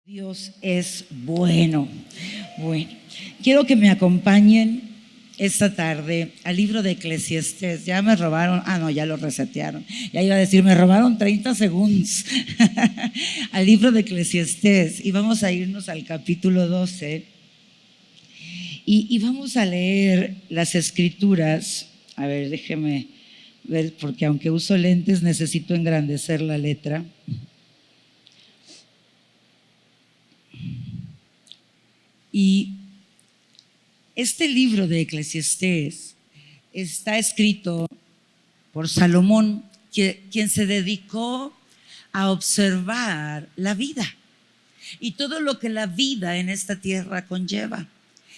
Dios es bueno. Bueno, quiero que me acompañen esta tarde al libro de Eclesiastés. Ya me robaron, no, ya lo resetearon. Ya iba a decir, me robaron 30 segundos. Al libro de Eclesiastés, y vamos a irnos al capítulo 12 y vamos a leer las escrituras. A ver, déjeme ver, porque aunque uso lentes necesito engrandecer la letra. Y este libro de Eclesiastés está escrito por Salomón, quien se dedicó a observar la vida y todo lo que la vida en esta tierra conlleva.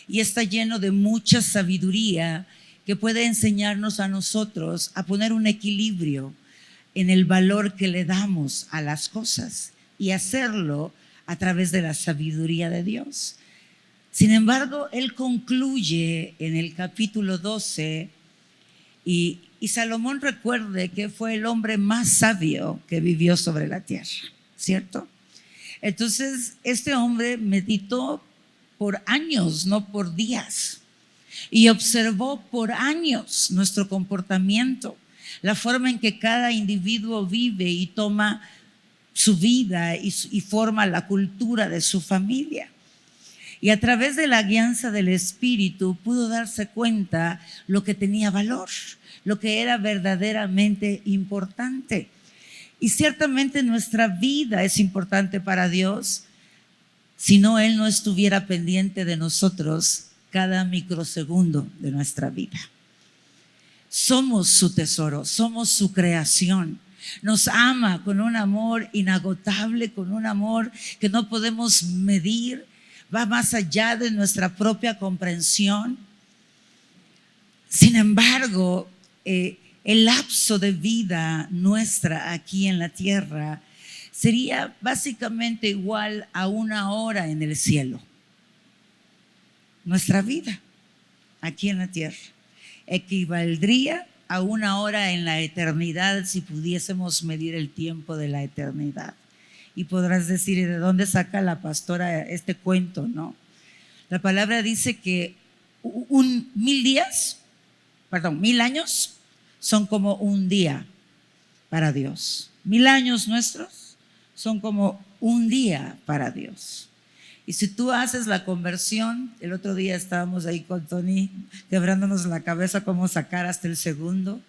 Y está lleno de mucha sabiduría que puede enseñarnos a nosotros a poner un equilibrio en el valor que le damos a las cosas y hacerlo a través de la sabiduría de Dios. Sin embargo, él concluye en el capítulo 12 y Salomón recuerde que fue el hombre más sabio que vivió sobre la tierra, ¿cierto? Entonces, este hombre meditó por años, no por días, y observó por años nuestro comportamiento, la forma en que cada individuo vive y toma su vida y forma la cultura de su familia. Y a través de la guianza del Espíritu pudo darse cuenta lo que tenía valor, lo que era verdaderamente importante. Y ciertamente nuestra vida es importante para Dios, si no Él no estuviera pendiente de nosotros cada microsegundo de nuestra vida. Somos su tesoro, somos su creación. Nos ama con un amor inagotable, con un amor que no podemos medir. Va más allá de nuestra propia comprensión. Sin embargo, el lapso de vida nuestra aquí en la tierra sería básicamente igual a 1 hora en el cielo. Nuestra vida aquí en la tierra equivaldría a 1 hora en la eternidad si pudiésemos medir el tiempo de la eternidad. Y podrás decir, ¿y de dónde saca la pastora este cuento? No. La palabra dice que 1000 años son como un día para Dios. 1000 años nuestros son como un día para Dios. Y si tú haces la conversión, el otro día estábamos ahí con Tony quebrándonos la cabeza cómo sacar hasta el segundo,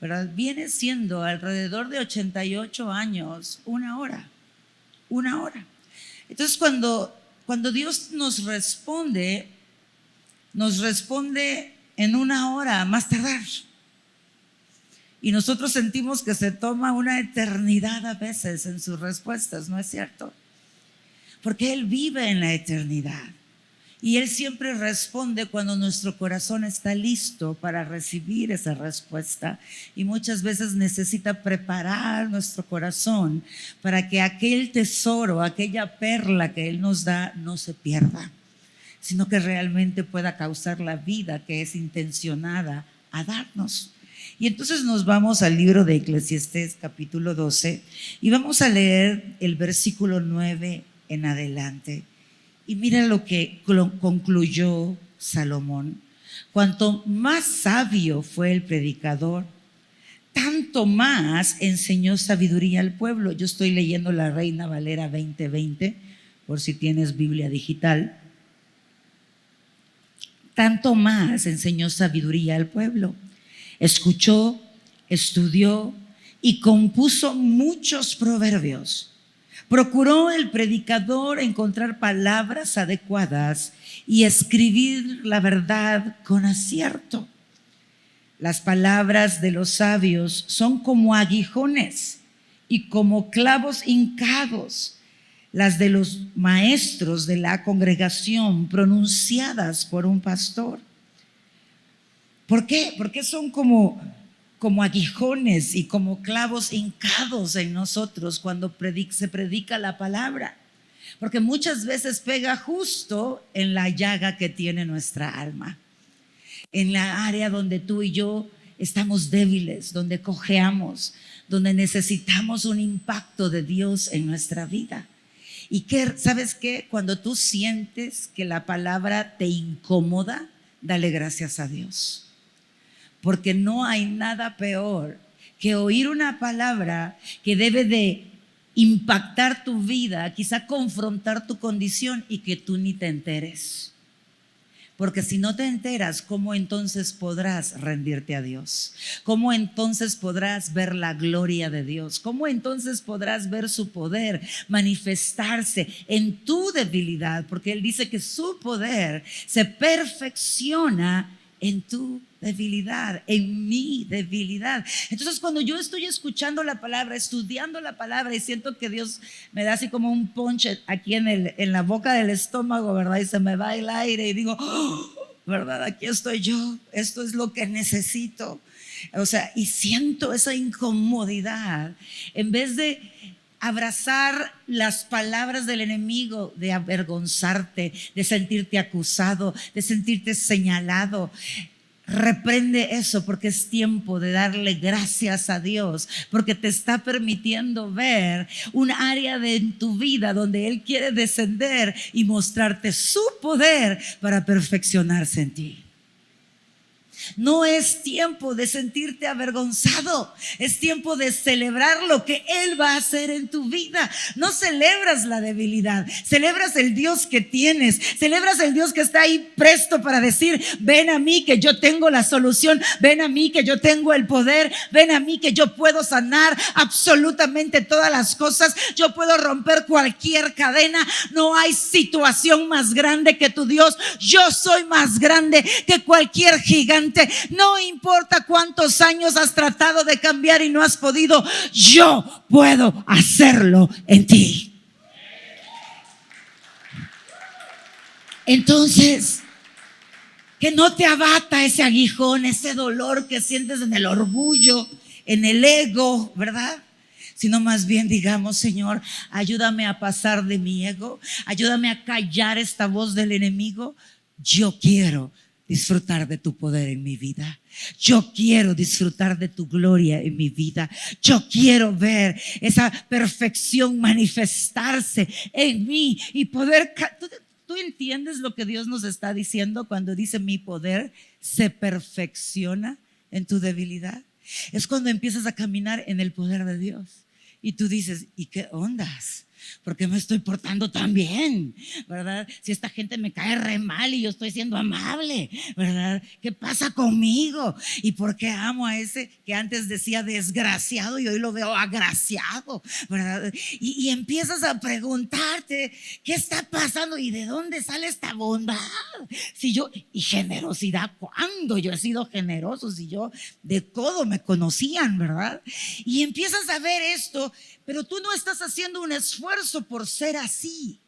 ¿verdad? Viene siendo alrededor de 88 años 1 hora. 1 hora. Entonces cuando Dios nos responde en 1 hora, más tardar. Y nosotros sentimos que se toma una eternidad a veces en sus respuestas, ¿no es cierto? Porque Él vive en la eternidad. Y Él siempre responde cuando nuestro corazón está listo para recibir esa respuesta. Y muchas veces necesita preparar nuestro corazón para que aquel tesoro, aquella perla que Él nos da, no se pierda, sino que realmente pueda causar la vida que es intencionada a darnos. Y entonces nos vamos al libro de Eclesiastés capítulo 12 y vamos a leer el versículo 9 en adelante. Y mira lo que concluyó Salomón. Cuanto más sabio fue el predicador, tanto más enseñó sabiduría al pueblo. Yo estoy leyendo la Reina Valera 2020, por si tienes Biblia digital. Tanto más enseñó sabiduría al pueblo. Escuchó, estudió y compuso muchos proverbios. Procuró el predicador encontrar palabras adecuadas y escribir la verdad con acierto. Las palabras de los sabios son como aguijones y como clavos hincados. Las de los maestros de la congregación pronunciadas por un pastor. ¿Por qué? Porque son como aguijones y como clavos hincados en nosotros cuando se predica la palabra, porque muchas veces pega justo en la llaga que tiene nuestra alma, en la área donde tú y yo estamos débiles, donde cojeamos, donde necesitamos un impacto de Dios en nuestra vida. Y que, ¿sabes qué? Cuando tú sientes que la palabra te incomoda, dale gracias a Dios. Porque no hay nada peor que oír una palabra que debe de impactar tu vida, quizá confrontar tu condición y que tú ni te enteres. Porque si no te enteras, ¿cómo entonces podrás rendirte a Dios? ¿Cómo entonces podrás ver la gloria de Dios? ¿Cómo entonces podrás ver su poder manifestarse en tu debilidad? Porque Él dice que su poder se perfecciona en tu debilidad, en mi debilidad. Entonces, cuando yo estoy escuchando la palabra, estudiando la palabra y siento que Dios me da así como un ponche aquí en la boca del estómago, ¿verdad? Y se me va el aire y digo, oh, ¿verdad? Aquí estoy yo, esto es lo que necesito. O sea, y siento esa incomodidad. En vez de abrazar las palabras del enemigo, de avergonzarte, de sentirte acusado, de sentirte señalado, reprende eso, porque es tiempo de darle gracias a Dios, porque te está permitiendo ver un área de tu vida donde Él quiere descender y mostrarte su poder para perfeccionarse en ti. No es tiempo de sentirte avergonzado, es tiempo de celebrar lo que Él va a hacer en tu vida. No celebras la debilidad, celebras el Dios que tienes, celebras el Dios que está ahí presto para decir, ven a mí que yo tengo la solución, ven a mí que yo tengo el poder, ven a mí que yo puedo sanar absolutamente todas las cosas, yo puedo romper cualquier cadena. No hay situación más grande que tu Dios. Yo soy más grande que cualquier gigante. No importa cuántos años has tratado de cambiar y no has podido, yo puedo hacerlo en ti. Entonces, que no te abata ese aguijón, ese dolor que sientes en el orgullo, en el ego, ¿verdad? Sino más bien digamos, Señor, ayúdame a pasar de mi ego, ayúdame a callar esta voz del enemigo. Yo quiero disfrutar de tu poder en mi vida. Yo quiero disfrutar de tu gloria en mi vida. Yo quiero ver esa perfección manifestarse en mí y poder. ¿Tú entiendes lo que Dios nos está diciendo cuando dice mi poder se perfecciona en tu debilidad? Es cuando empiezas a caminar en el poder de Dios y tú dices, ¿y qué ondas? ¿Por qué me estoy portando tan bien? ¿Verdad? Si esta gente me cae re mal y yo estoy siendo amable, ¿verdad? ¿Qué pasa conmigo? ¿Y por qué amo a ese que antes decía desgraciado y hoy lo veo agraciado? ¿Verdad? Y empiezas a preguntarte, ¿qué está pasando? ¿Y de dónde sale esta bondad? Si yo, y generosidad, ¿cuándo yo he sido generoso? Si yo de todo me conocían, ¿verdad? Y empiezas a ver esto, pero tú no estás haciendo un esfuerzo por ser así.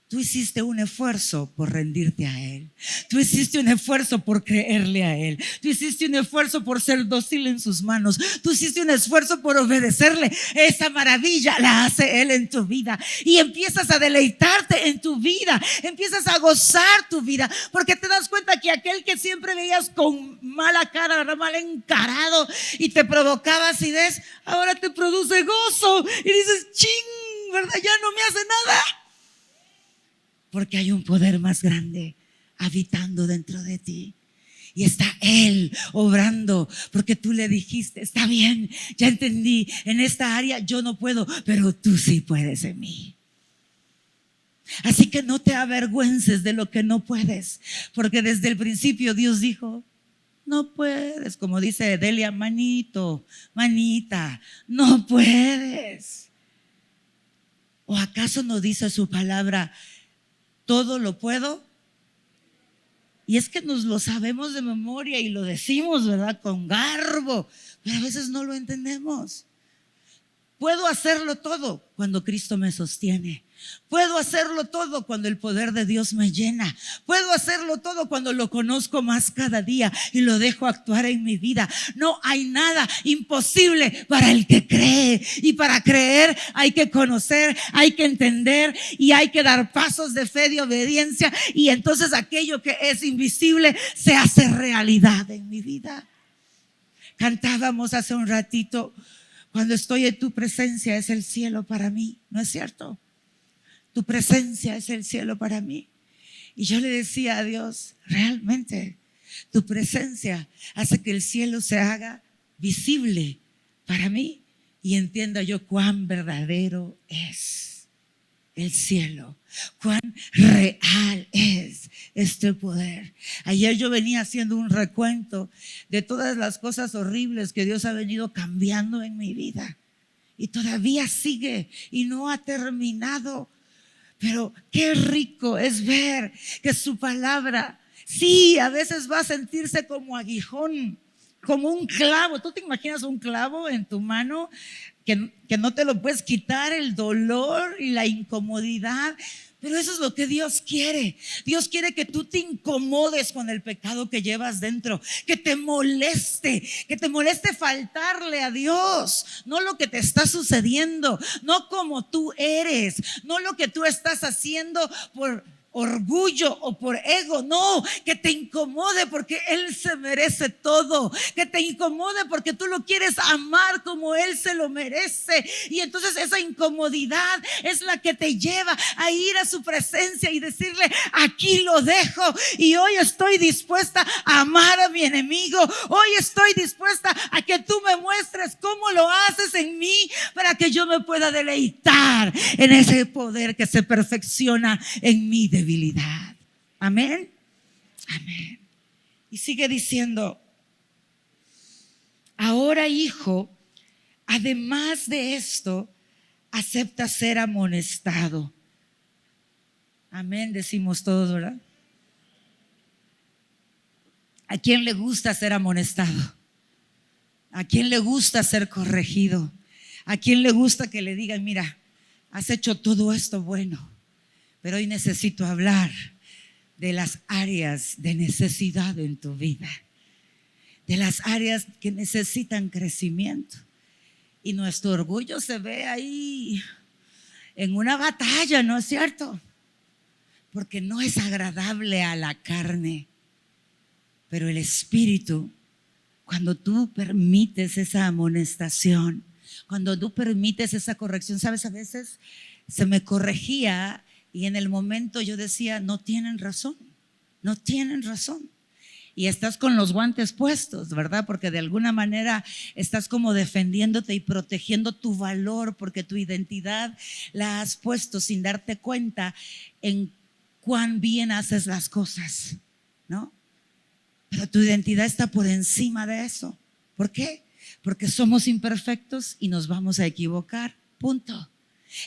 Tú hiciste un esfuerzo por rendirte a Él. Tú hiciste un esfuerzo por creerle a Él. Tú hiciste un esfuerzo por ser dócil en sus manos. Tú hiciste un esfuerzo por obedecerle. Esa maravilla la hace Él en tu vida. Y empiezas a deleitarte en tu vida. Empiezas a gozar tu vida. Porque te das cuenta que aquel que siempre veías con mala cara, mal encarado y te provocaba acidez, ahora te produce gozo. Y dices, ching, ¿verdad? Ya no me hace nada. Porque hay un poder más grande habitando dentro de ti. Y está Él obrando, porque tú le dijiste, está bien, ya entendí, en esta área yo no puedo, pero tú sí puedes en mí. Así que no te avergüences de lo que no puedes, porque desde el principio Dios dijo, no puedes, como dice Delia, manito, manita, no puedes. ¿O acaso no dice su palabra? Todo lo puedo. Y es que nos lo sabemos de memoria y lo decimos, ¿verdad? Con garbo, pero a veces no lo entendemos. Puedo hacerlo todo cuando Cristo me sostiene. Puedo hacerlo todo cuando el poder de Dios me llena. Puedo hacerlo todo cuando lo conozco más cada día y lo dejo actuar en mi vida. No hay nada imposible para el que cree. Y para creer hay que conocer, hay que entender y hay que dar pasos de fe, de obediencia. Y entonces aquello que es invisible se hace realidad en mi vida. Cantábamos hace un ratito, cuando estoy en tu presencia es el cielo para mí, ¿no es cierto? tu presencia es el cielo para mí. Y yo le decía a Dios, realmente tu presencia hace que el cielo se haga visible para mí y entienda yo cuán verdadero es el cielo, cuán real es este poder. Ayer yo venía haciendo un recuento de todas las cosas horribles que Dios ha venido cambiando en mi vida y todavía sigue y no ha terminado. Pero qué rico es ver que su palabra, sí, a veces va a sentirse como aguijón, como un clavo. ¿Tú te imaginas un clavo en tu mano que no te lo puedes quitar, el dolor y la incomodidad? Pero eso es lo que Dios quiere. Dios quiere que tú te incomodes con el pecado que llevas dentro, que te moleste faltarle a Dios, no lo que te está sucediendo, no como tú eres, no lo que tú estás haciendo por orgullo o por ego, no, que te incomode porque Él se merece todo, que te incomode porque tú lo quieres amar como Él se lo merece. Y entonces esa incomodidad es la que te lleva a ir a su presencia y decirle: aquí lo dejo y hoy estoy dispuesta a amar a mi enemigo, hoy estoy dispuesta a que tú me muestres cómo lo haces en mí para que yo me pueda deleitar en ese poder que se perfecciona en mi debilidad. Amén. Amén. Y sigue diciendo: ahora, hijo, además de esto, acepta ser amonestado. Amén, decimos todos, ¿verdad? ¿A quién le gusta ser amonestado? ¿A quién le gusta ser corregido? ¿A quién le gusta que le digan: mira, has hecho todo esto bueno, pero hoy necesito hablar de las áreas de necesidad en tu vida, de las áreas que necesitan crecimiento? Y nuestro orgullo se ve ahí en una batalla, ¿no es cierto? Porque no es agradable a la carne, pero el espíritu, cuando tú permites esa amonestación, cuando tú permites esa corrección, sabes, a veces se me corregía y en el momento yo decía: no tienen razón, no tienen razón. Y estás con los guantes puestos, ¿verdad? Porque de alguna manera estás como defendiéndote y protegiendo tu valor, porque tu identidad la has puesto sin darte cuenta en cuán bien haces las cosas, ¿no? Pero tu identidad está por encima de eso. ¿Por qué? Porque somos imperfectos y nos vamos a equivocar, punto.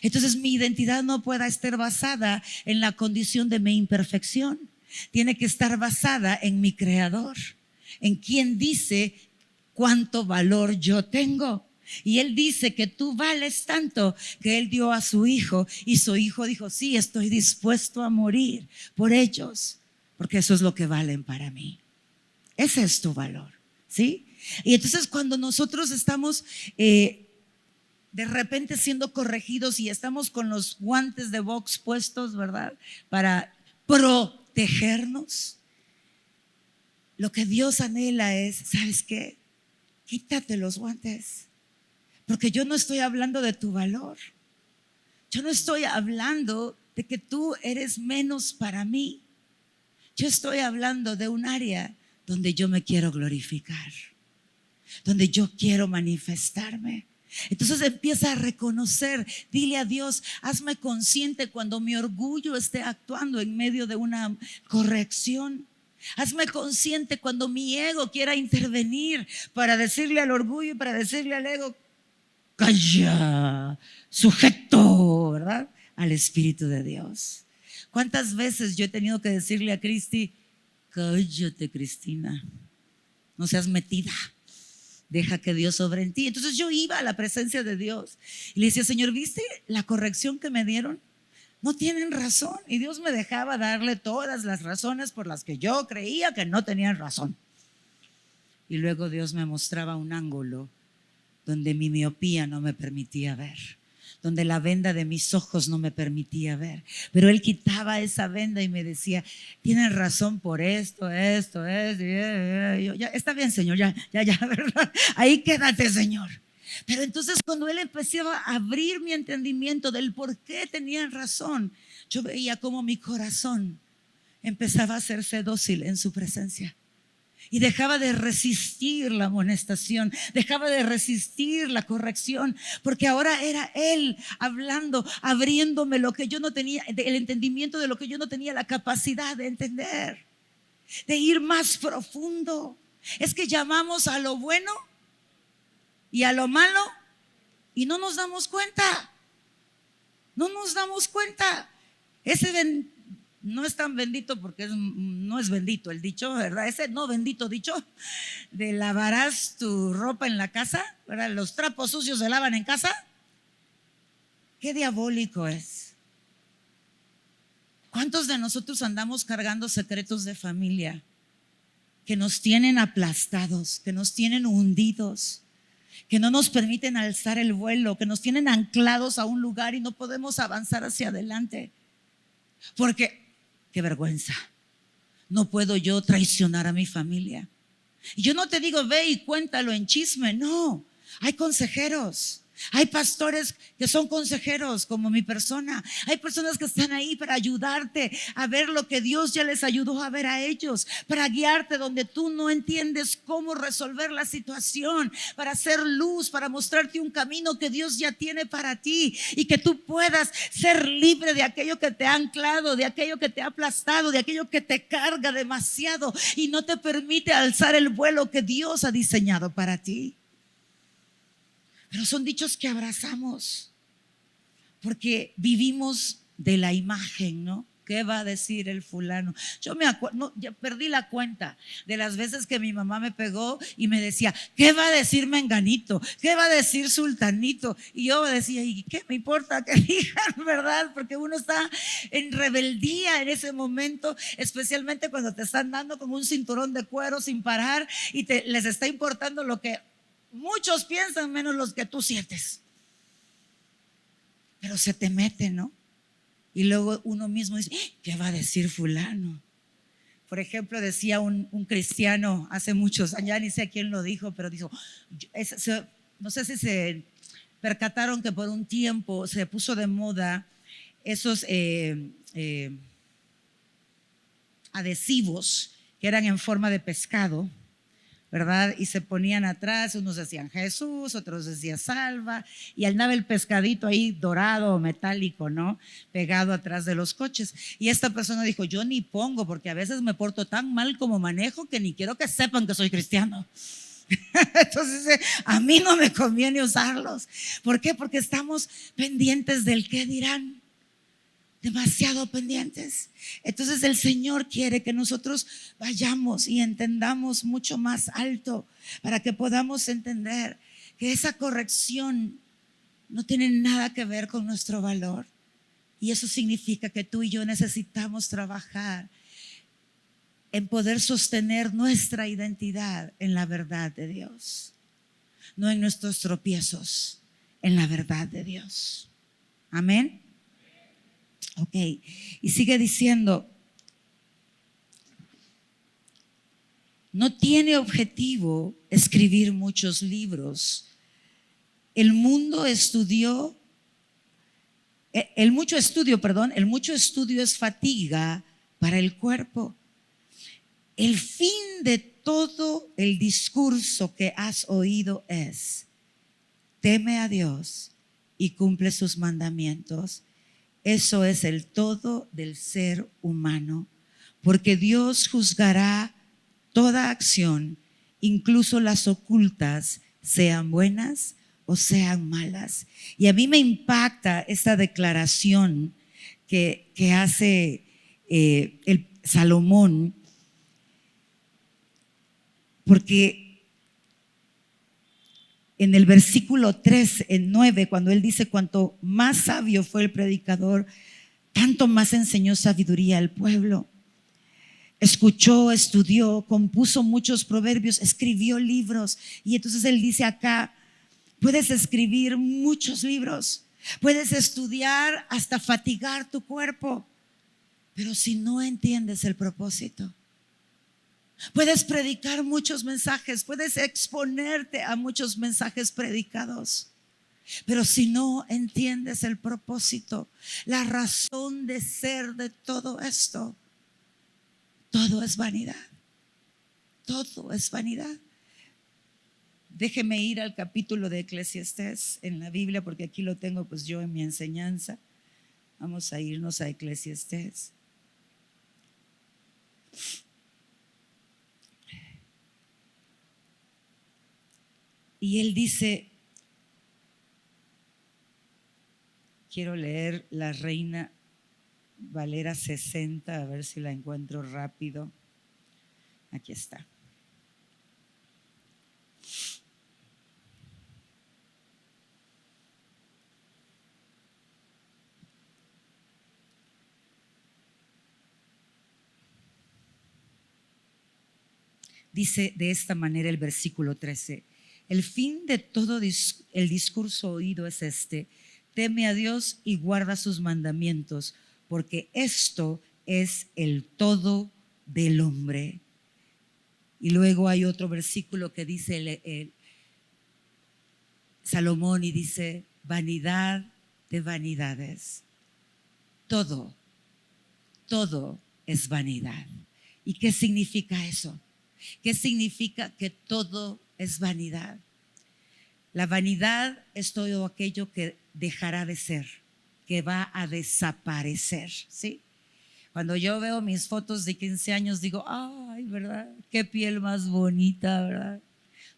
Entonces mi identidad no puede estar basada en la condición de mi imperfección. Tiene que estar basada en mi creador, en quien dice cuánto valor yo tengo. Y Él dice que tú vales tanto que Él dio a su hijo y su hijo dijo: sí, estoy dispuesto a morir por ellos, porque eso es lo que valen para mí. Ese es tu valor, ¿sí? Y entonces cuando nosotros estamos de repente siendo corregidos y estamos con los guantes de box puestos, ¿verdad? Para protegernos, lo que Dios anhela es: ¿sabes qué? Quítate los guantes, porque yo no estoy hablando de tu valor, yo no estoy hablando de que tú eres menos para mí, yo estoy hablando de un área donde yo me quiero glorificar, donde yo quiero manifestarme. Entonces empieza a reconocer, dile a Dios: hazme consciente cuando mi orgullo esté actuando en medio de una corrección. Hazme consciente cuando mi ego quiera intervenir para decirle al orgullo y para decirle al ego: calla, sujeto, ¿verdad? Al Espíritu de Dios. ¿Cuántas veces yo he tenido que decirle a Cristi: cállate, Cristina, no seas metida, deja que Dios obre en ti? Entonces yo iba a la presencia de Dios y le decía: Señor, ¿viste la corrección que me dieron? No tienen razón. Y Dios me dejaba darle todas las razones por las que yo creía que no tenían razón. Y luego Dios me mostraba un ángulo donde mi miopía no me permitía ver, donde la venda de mis ojos no me permitía ver. Pero Él quitaba esa venda y me decía: tienen razón por esto. Yo, ya, está bien, Señor, ya, ¿verdad? Ahí quédate, Señor. Pero entonces cuando Él empezaba a abrir mi entendimiento del por qué tenían razón, yo veía cómo mi corazón empezaba a hacerse dócil en su presencia. Y dejaba de resistir la amonestación, dejaba de resistir la corrección, porque ahora era Él hablando, abriéndome lo que yo no tenía, el entendimiento de lo que yo no tenía la capacidad de entender, de ir más profundo. Es que llamamos a lo bueno y a lo malo y no nos damos cuenta. No nos damos cuenta. Ese no es tan bendito porque no es bendito el dicho, ¿verdad? Ese no bendito dicho de lavarás tu ropa en la casa, ¿verdad? Los trapos sucios se lavan en casa. Qué diabólico es. ¿Cuántos de nosotros andamos cargando secretos de familia que nos tienen aplastados, que nos tienen hundidos, que no nos permiten alzar el vuelo, que nos tienen anclados a un lugar y no podemos avanzar hacia adelante? Porque, qué vergüenza, no puedo yo traicionar a mi familia. Y yo no te digo ve y cuéntalo en chisme, no. Hay consejeros, hay pastores que son consejeros como mi persona. Hay personas que están ahí para ayudarte a ver lo que Dios ya les ayudó a ver a ellos, para guiarte donde tú no entiendes cómo resolver la situación, para hacer luz, para mostrarte un camino que Dios ya tiene para ti y que tú puedas ser libre de aquello que te ha anclado, de aquello que te ha aplastado, de aquello que te carga demasiado y no te permite alzar el vuelo que Dios ha diseñado para ti. Pero son dichos que abrazamos porque vivimos de la imagen, ¿no? ¿Qué va a decir el fulano? Yo me acuerdo, no, ya perdí la cuenta de las veces que mi mamá me pegó y me decía, ¿qué va a decir menganito? ¿Qué va a decir sultanito? Y yo decía, ¿y qué me importa que digan, verdad? Porque uno está en rebeldía en ese momento, especialmente cuando te están dando con un cinturón de cuero sin parar y les está importando lo que muchos piensan menos los que tú sientes. Pero se te mete, ¿no? Y luego uno mismo dice, ¿qué va a decir fulano? Por ejemplo, decía un cristiano hace muchos años, ya ni sé quién lo dijo, pero dijo, no sé si se percataron que por un tiempo se puso de moda esos adhesivos que eran en forma de pescado, ¿verdad? Y se ponían atrás, unos decían Jesús, otros decían salva, y andaba el pescadito ahí dorado o metálico, ¿no? Pegado atrás de los coches. Y esta persona dijo, yo ni pongo, porque a veces me porto tan mal como manejo que ni quiero que sepan que soy cristiano. Entonces a mí no me conviene usarlos. ¿Por qué? Porque estamos pendientes del qué dirán. Demasiado pendientes. Entonces el Señor quiere que nosotros vayamos y entendamos mucho más alto para que podamos entender que esa corrección no tiene nada que ver con nuestro valor. Y eso significa que tú y yo necesitamos trabajar en poder sostener nuestra identidad en la verdad de Dios, no en nuestros tropiezos, en la verdad de Dios. Amén. Ok, y sigue diciendo, no tiene objetivo escribir muchos libros. El mucho estudio es fatiga para el cuerpo. El fin de todo el discurso que has oído es, teme a Dios y cumple sus mandamientos. Eso es el todo del ser humano, porque Dios juzgará toda acción, incluso las ocultas, sean buenas o sean malas. Y a mí me impacta esta declaración que hace el Salomón, porque en el versículo 3, en 9, cuando él dice, cuanto más sabio fue el predicador, tanto más enseñó sabiduría al pueblo. Escuchó, estudió, compuso muchos proverbios, escribió libros. Y entonces él dice acá, puedes escribir muchos libros, puedes estudiar hasta fatigar tu cuerpo, pero si no entiendes el propósito, Puedes predicar muchos mensajes, puedes exponerte a muchos mensajes predicados, pero si no entiendes el propósito, la razón de ser de todo esto, todo es vanidad. Todo es vanidad. Déjeme ir al capítulo de Eclesiastés en la Biblia, porque aquí lo tengo pues yo en mi enseñanza. Vamos a irnos a Eclesiastés. Y él dice, quiero leer la Reina Valera 60, a ver si la encuentro rápido. Aquí está. Dice de esta manera el versículo 13: el fin de todo el discurso oído es este: teme a Dios y guarda sus mandamientos, porque esto es el todo del hombre. Y luego hay otro versículo que dice el Salomón, y dice: vanidad de vanidades, todo es vanidad. ¿Y qué significa eso? ¿Qué significa que todo es vanidad? La vanidad es todo aquello que dejará de ser, que va a desaparecer, ¿sí? Cuando yo veo mis fotos de 15 años digo, ay, ¿verdad? Qué piel más bonita, ¿verdad?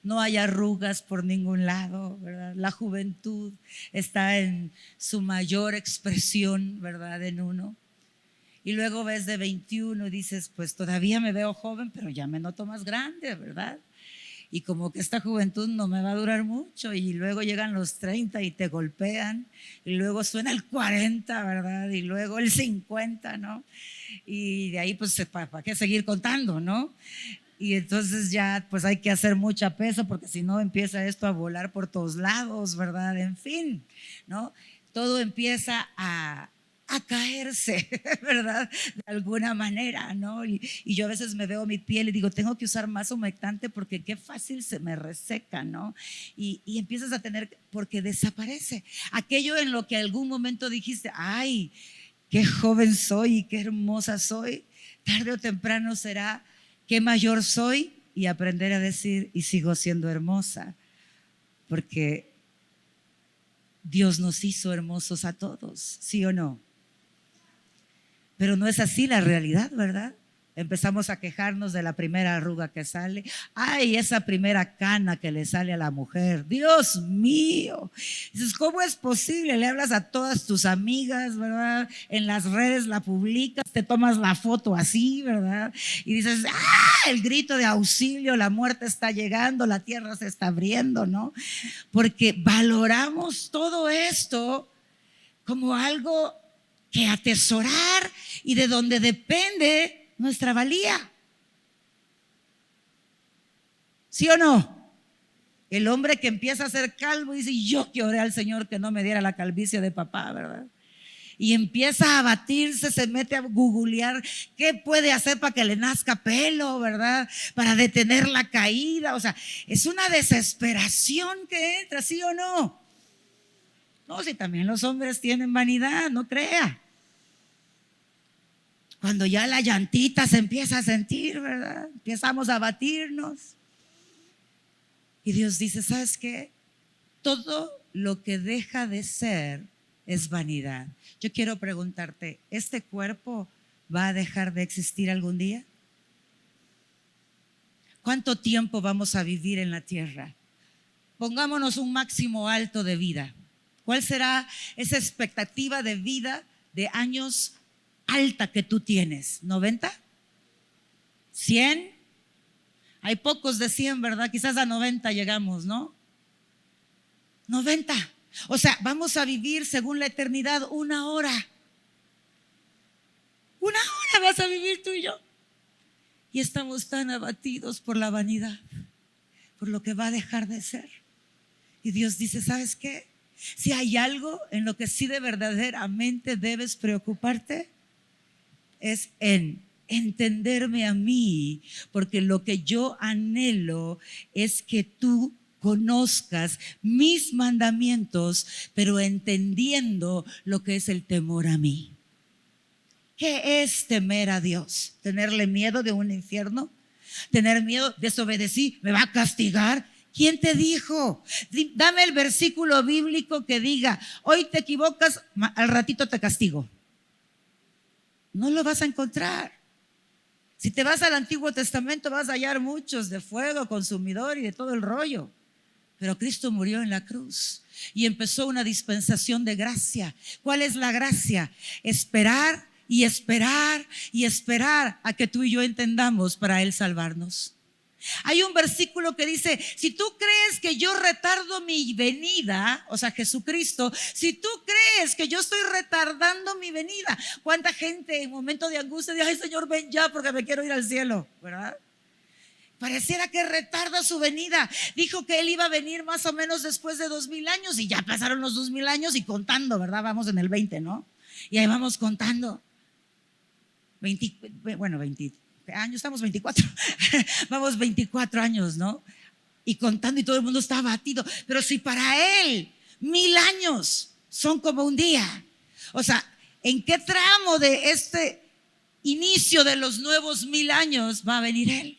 No hay arrugas por ningún lado, ¿verdad? La juventud está en su mayor expresión, ¿verdad? En uno. Y luego ves de 21 y dices, pues todavía me veo joven, pero ya me noto más grande, ¿verdad? Y como que esta juventud no me va a durar mucho, y luego llegan los 30 y te golpean, y luego suena el 40, ¿verdad? Y luego el 50, ¿no? Y de ahí pues ¿para qué seguir contando, no? Y entonces ya pues hay que hacer mucha pesa, porque si no empieza esto a volar por todos lados, ¿verdad? En fin, ¿no? Todo empieza a caerse, ¿verdad? De alguna manera, ¿no? Y yo a veces me veo mi piel y digo, tengo que usar más humectante porque qué fácil se me reseca, ¿no? Y empiezas a tener, porque desaparece. Aquello en lo que algún momento dijiste, ay, qué joven soy y qué hermosa soy, tarde o temprano será qué mayor soy, y aprender a decir, y sigo siendo hermosa, porque Dios nos hizo hermosos a todos, ¿sí o no? Pero no es así la realidad, ¿verdad? Empezamos a quejarnos de la primera arruga que sale. Ay, esa primera cana que le sale a la mujer. Dios mío. Dices, ¿cómo es posible? Le hablas a todas tus amigas, ¿verdad? En las redes la publicas, te tomas la foto así, ¿verdad? Y dices, ¡ah! El grito de auxilio, la muerte está llegando, la tierra se está abriendo, ¿no? Porque valoramos todo esto como algo que atesorar y de donde depende nuestra valía. ¿Sí o no? El hombre que empieza a ser calvo dice, yo que oré al Señor que no me diera la calvicie de papá, ¿verdad? Y empieza a abatirse, se mete a googlear qué puede hacer para que le nazca pelo, ¿verdad? Para detener la caída. O sea, es una desesperación que entra, ¿sí o no? No, si también los hombres tienen vanidad, no crea. Cuando ya la llantita se empieza a sentir, ¿verdad? Empezamos a batirnos. Y Dios dice, ¿sabes qué? Todo lo que deja de ser es vanidad. Yo quiero preguntarte, ¿este cuerpo va a dejar de existir algún día? ¿Cuánto tiempo vamos a vivir en la tierra? Pongámonos un máximo alto de vida. ¿Cuál será esa expectativa de vida de años alta que tú tienes? ¿90? ¿100? Hay pocos de 100, ¿verdad? Quizás a 90 llegamos, ¿no? 90. O sea, vamos a vivir según la eternidad 1 hora. 1 hora vas a vivir tú y yo. Y estamos tan abatidos por la vanidad, por lo que va a dejar de ser. Y Dios dice, ¿sabes qué? Si hay algo en lo que sí de verdaderamente debes preocuparte, es en entenderme a mí, porque lo que yo anhelo es que tú conozcas mis mandamientos, pero entendiendo lo que es el temor a mí. ¿Qué es temer a Dios? ¿Tenerle miedo de un infierno? ¿Tener miedo? Desobedecí, ¿me va a castigar? ¿Quién te dijo? Dame el versículo bíblico que diga, hoy te equivocas, al ratito te castigo. No lo vas a encontrar. Si te vas al Antiguo Testamento vas a hallar muchos de fuego consumidor y de todo el rollo. Pero Cristo murió en la cruz y empezó una dispensación de gracia. ¿Cuál es la gracia? Esperar y esperar y esperar a que tú y yo entendamos para Él salvarnos. Hay un versículo que dice, si tú crees que yo retardo mi venida, o sea, Jesucristo, si tú crees que yo estoy retardando mi venida, ¿cuánta gente en momento de angustia dice, ay Señor, ven ya porque me quiero ir al cielo, ¿verdad? Pareciera que retarda su venida. Dijo que Él iba a venir más o menos después de 2000 años y ya pasaron los 2000 años y contando, ¿verdad? Vamos en el 20, ¿no? Y ahí vamos contando. 20 años, estamos 24. Vamos 24 años, ¿no? Y contando y todo el mundo está abatido. Pero si para Él 1000 años son como un día, o sea, ¿en qué tramo de este inicio de los nuevos 1000 años va a venir Él?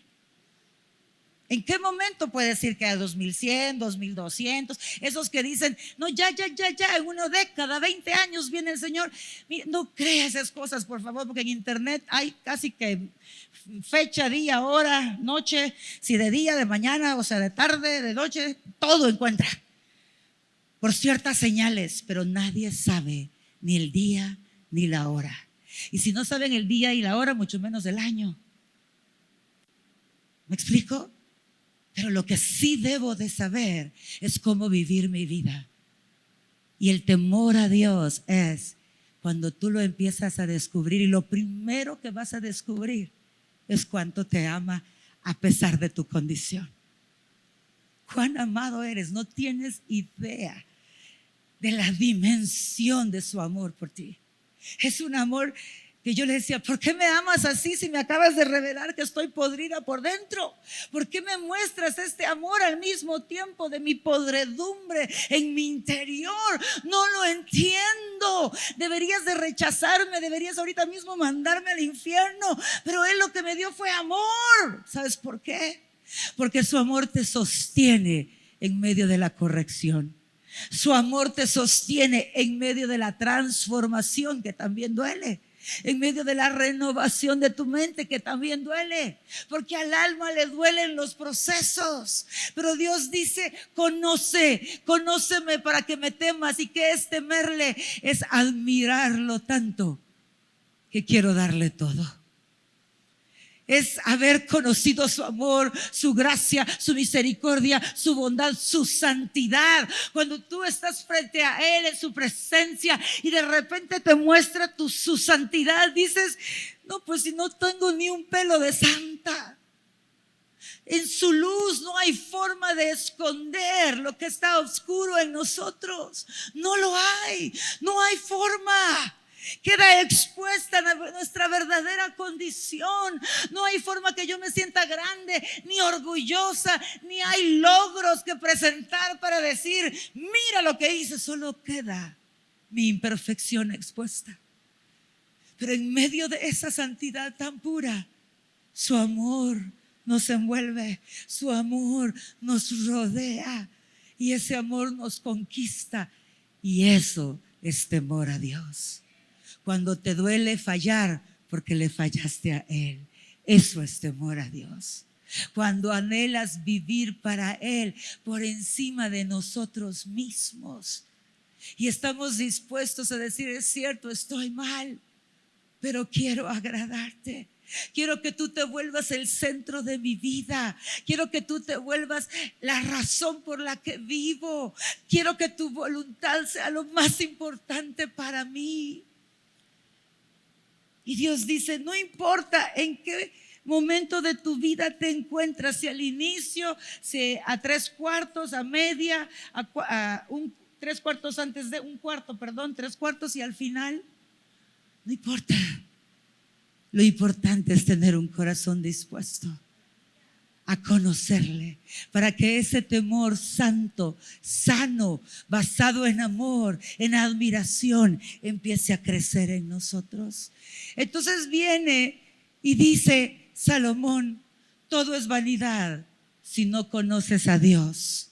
¿En qué momento puede decir que a 2100, 2200? Esos que dicen, no, ya, en una década, 20 años viene el Señor. Mira, no crea esas cosas, por favor, porque en internet hay casi que fecha, día, hora, noche, si de día, de mañana, o sea, de tarde, de noche, todo encuentra. Por ciertas señales, pero nadie sabe ni el día ni la hora. Y si no saben el día y la hora, mucho menos el año. ¿Me explico? Pero lo que sí debo de saber es cómo vivir mi vida. Y el temor a Dios es cuando tú lo empiezas a descubrir y lo primero que vas a descubrir es cuánto te ama a pesar de tu condición. Cuán amado eres, no tienes idea de la dimensión de su amor por ti. Es un amor que yo le decía, ¿por qué me amas así si me acabas de revelar que estoy podrida por dentro? ¿Por qué me muestras este amor al mismo tiempo de mi podredumbre en mi interior? No lo entiendo. Deberías de rechazarme, deberías ahorita mismo mandarme al infierno, pero Él lo que me dio fue amor. ¿Sabes por qué? Porque su amor te sostiene en medio de la corrección. Su amor te sostiene en medio de la transformación que también duele. En medio de la renovación de tu mente que también duele, porque al alma le duelen los procesos. Pero Dios dice, conóceme para que me temas. ¿Y qué es temerle? Es admirarlo tanto que quiero darle todo. Es haber conocido su amor, su gracia, su misericordia, su bondad, su santidad. Cuando tú estás frente a Él en su presencia y de repente te muestra su santidad, dices, no, pues si no tengo ni un pelo de santa. En su luz no hay forma de esconder lo que está oscuro en nosotros. No lo hay, no hay forma. Queda expuesta nuestra verdadera condición. No hay forma que yo me sienta grande ni orgullosa, ni hay logros que presentar para decir, mira lo que hice. Solo queda mi imperfección expuesta. Pero en medio de esa santidad tan pura, su amor nos envuelve, su amor nos rodea y ese amor nos conquista, y eso es temor a Dios. Cuando te duele fallar porque le fallaste a Él, eso es temor a Dios. Cuando anhelas vivir para Él por encima de nosotros mismos y estamos dispuestos a decir, es cierto, estoy mal, pero quiero agradarte. Quiero que tú te vuelvas el centro de mi vida. Quiero que tú te vuelvas la razón por la que vivo. Quiero que tu voluntad sea lo más importante para mí. Y Dios dice, no importa en qué momento de tu vida te encuentras, si al inicio, si a 3/4, a media, a 3/4 antes de 1/4, 3/4 y al final, no importa. Lo importante es tener un corazón dispuesto a conocerle, para que ese temor santo, sano, basado en amor, en admiración, empiece a crecer en nosotros. Entonces viene y dice Salomón: todo es vanidad si no conoces a Dios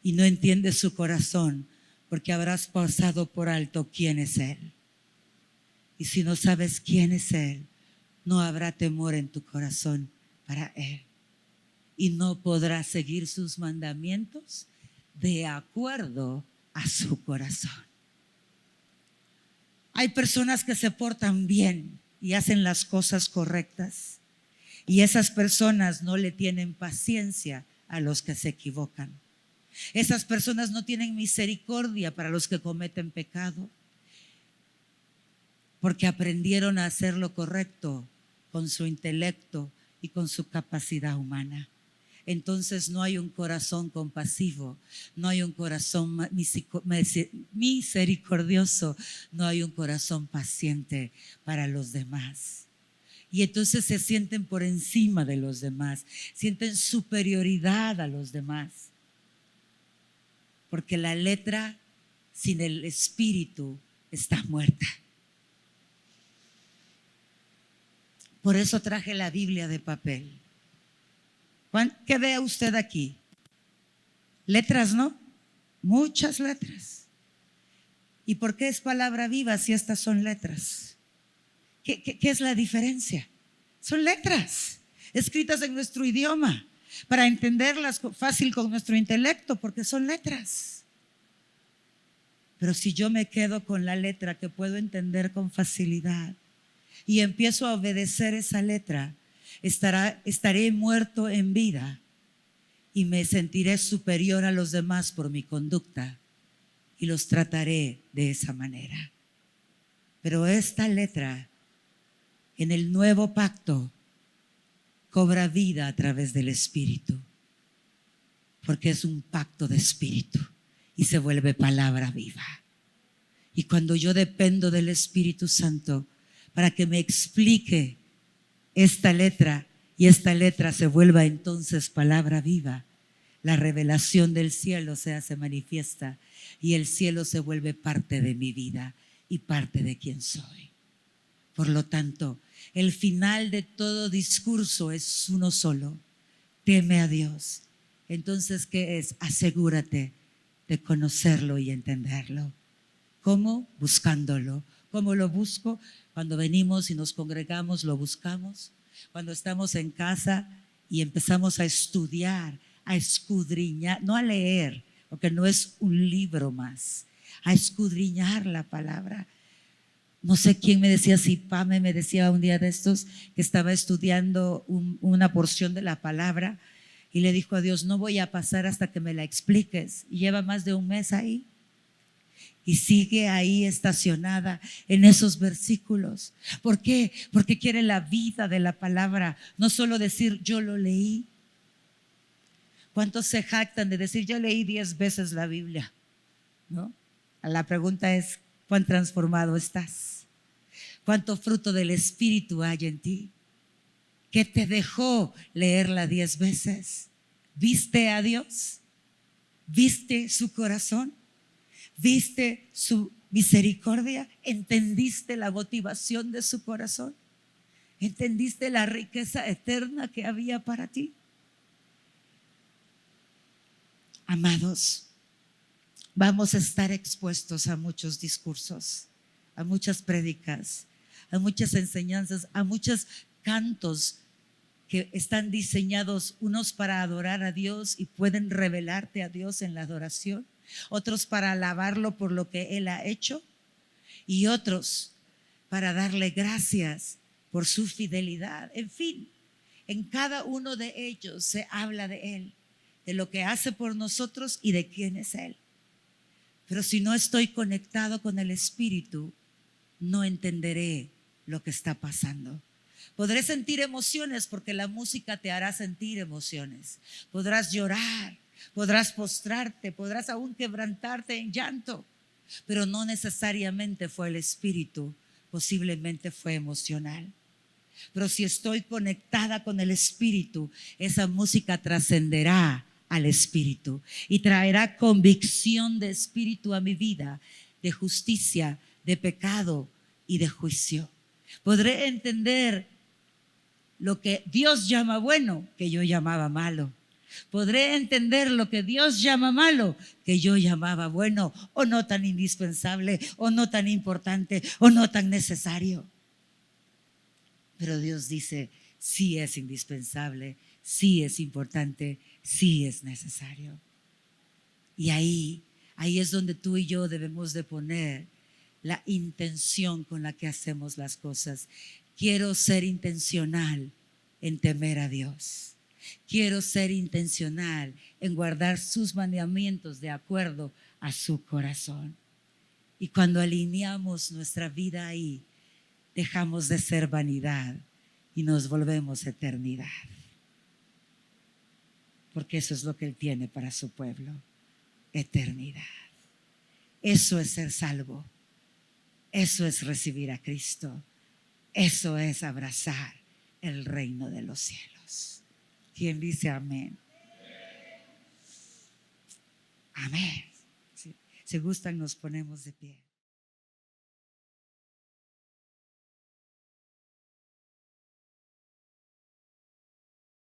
y no entiendes su corazón, porque habrás pasado por alto quién es Él. Y si no sabes quién es Él, no habrá temor en tu corazón para Él. Y no podrás seguir sus mandamientos de acuerdo a su corazón. Hay personas que se portan bien y hacen las cosas correctas. Y esas personas no le tienen paciencia a los que se equivocan. Esas personas no tienen misericordia para los que cometen pecado, porque aprendieron a hacer lo correcto con su intelecto y con su capacidad humana. Entonces no hay un corazón compasivo, no hay un corazón misericordioso, no hay un corazón paciente para los demás. Y entonces se sienten por encima de los demás, sienten superioridad a los demás. Porque la letra sin el espíritu está muerta. Por eso traje la Biblia de papel. ¿Qué ve usted aquí? Letras, ¿no? Muchas letras. ¿Y por qué es palabra viva si estas son letras? ¿Qué es la diferencia? Son letras escritas en nuestro idioma para entenderlas fácil con nuestro intelecto, porque son letras. Pero si yo me quedo con la letra que puedo entender con facilidad y empiezo a obedecer esa letra, estaré muerto en vida y me sentiré superior a los demás por mi conducta y los trataré de esa manera. Pero esta letra en el nuevo pacto cobra vida a través del Espíritu, porque es un pacto de Espíritu y se vuelve palabra viva. Y cuando yo dependo del Espíritu Santo para que me explique esta letra y esta letra se vuelva entonces palabra viva, la revelación del cielo se hace manifiesta y el cielo se vuelve parte de mi vida y parte de quien soy. Por lo tanto, el final de todo discurso es uno solo: teme a Dios. Entonces, ¿qué es? Asegúrate de conocerlo y entenderlo. ¿Cómo? Buscándolo. ¿Cómo lo busco? Cuando venimos y nos congregamos, lo buscamos. Cuando estamos en casa y empezamos a estudiar, a escudriñar, no a leer, porque no es un libro más, a escudriñar la palabra. No sé quién me decía, si Pame me decía un día de estos que estaba estudiando una porción de la palabra y le dijo a Dios: no voy a pasar hasta que me la expliques. Y lleva más de un mes ahí y sigue ahí estacionada en esos versículos. ¿Por qué? Porque quiere la vida de la palabra, no solo decir yo lo leí. ¿Cuántos se jactan de decir yo leí 10 veces la Biblia? ¿No? La pregunta es: ¿cuán transformado estás? ¿Cuánto fruto del Espíritu hay en ti? ¿Qué te dejó leerla 10 veces? ¿Viste a Dios? ¿Viste su corazón? ¿Viste su misericordia? ¿Entendiste la motivación de su corazón? ¿Entendiste la riqueza eterna que había para ti? Amados, vamos a estar expuestos a muchos discursos, a muchas prédicas, a muchas enseñanzas, a muchos cantos que están diseñados, unos para adorar a Dios y pueden revelarte a Dios en la adoración, otros para alabarlo por lo que Él ha hecho y otros para darle gracias por su fidelidad. En fin, en cada uno de ellos se habla de Él, de lo que hace por nosotros y de quién es Él. Pero si no estoy conectado con el Espíritu, no entenderé lo que está pasando. Podré sentir emociones porque la música te hará sentir emociones. Podrás llorar, podrás postrarte, podrás aún quebrantarte en llanto, pero no necesariamente fue el Espíritu, posiblemente fue emocional. Pero si estoy conectada con el Espíritu, esa música trascenderá al Espíritu y traerá convicción de espíritu a mi vida, de justicia, de pecado y de juicio. Podré entender lo que Dios llama bueno, que yo llamaba malo. Podré entender lo que Dios llama malo, que yo llamaba bueno, o no tan indispensable, o no tan importante, o no tan necesario. Pero Dios dice, sí es indispensable, sí es importante, sí es necesario. Y ahí es donde tú y yo debemos de poner la intención con la que hacemos las cosas. Quiero ser intencional en temer a Dios. Quiero ser intencional en guardar sus mandamientos de acuerdo a su corazón. Y cuando alineamos nuestra vida ahí, dejamos de ser vanidad y nos volvemos eternidad. Porque eso es lo que Él tiene para su pueblo, eternidad. Eso es ser salvo. Eso es recibir a Cristo. Eso es abrazar el reino de los cielos. ¿Quién dice amén? Amén. Si gustan, nos ponemos de pie.